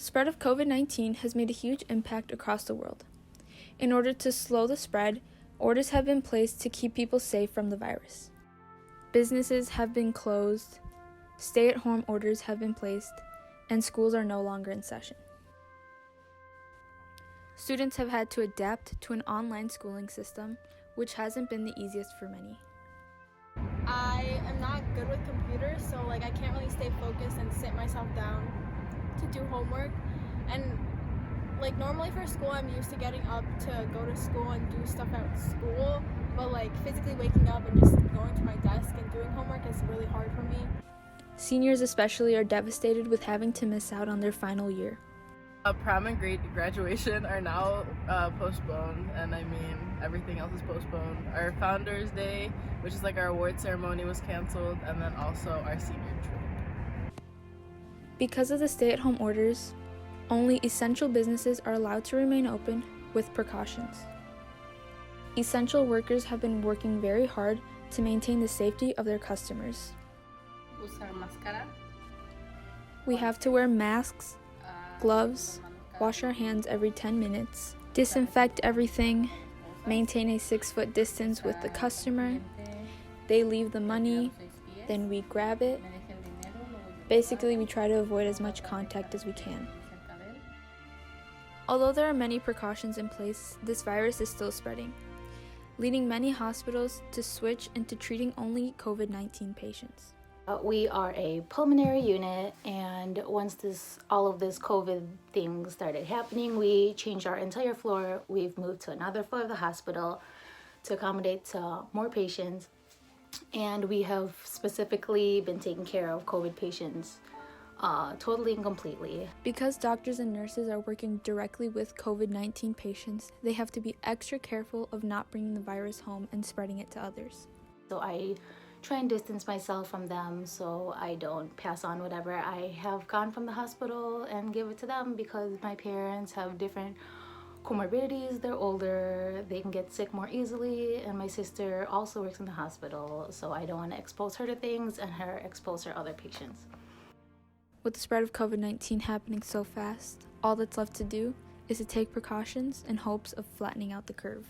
The spread of COVID-19 has made a huge impact across the world. In order to slow the spread, orders have been placed to keep people safe from the virus. Businesses have been closed, stay-at-home orders have been placed, and schools are no longer in session. Students have had to adapt to an online schooling system, which hasn't been the easiest for many. I am not good with computers, so I can't really stay focused and sit myself down to do homework. And normally for school, I'm used to getting up to go to school and do stuff at school, but physically waking up and just going to my desk and doing homework is really hard for me. Seniors especially are devastated with having to miss out on their final year. Prom and graduation are now postponed, and everything else is postponed. Our Founders Day, which is our award ceremony, was canceled, and then also our senior trip. Because of the stay-at-home orders, only essential businesses are allowed to remain open with precautions. Essential workers have been working very hard to maintain the safety of their customers. We have to wear masks, gloves, wash our hands every 10 minutes, disinfect everything, maintain a 6-foot distance with the customer. They leave the money, then we grab it. Basically, we try to avoid as much contact as we can. Although there are many precautions in place, this virus is still spreading, leading many hospitals to switch into treating only COVID-19 patients. We are a pulmonary unit, and once all of this COVID thing started happening, we changed our entire floor. We've moved to another floor of the hospital to accommodate more patients, and we have specifically been taking care of COVID patients totally and completely. Because doctors and nurses are working directly with COVID-19 patients, they have to be extra careful of not bringing the virus home and spreading it to others. So I try and distance myself from them so I don't pass on whatever I have gone from the hospital and give it to them, because my parents have different comorbidities. They're older, they can get sick more easily, and my sister also works in the hospital, so I don't want to expose her to things and her expose her other patients. With the spread of COVID-19 happening so fast, all that's left to do is to take precautions in hopes of flattening out the curve.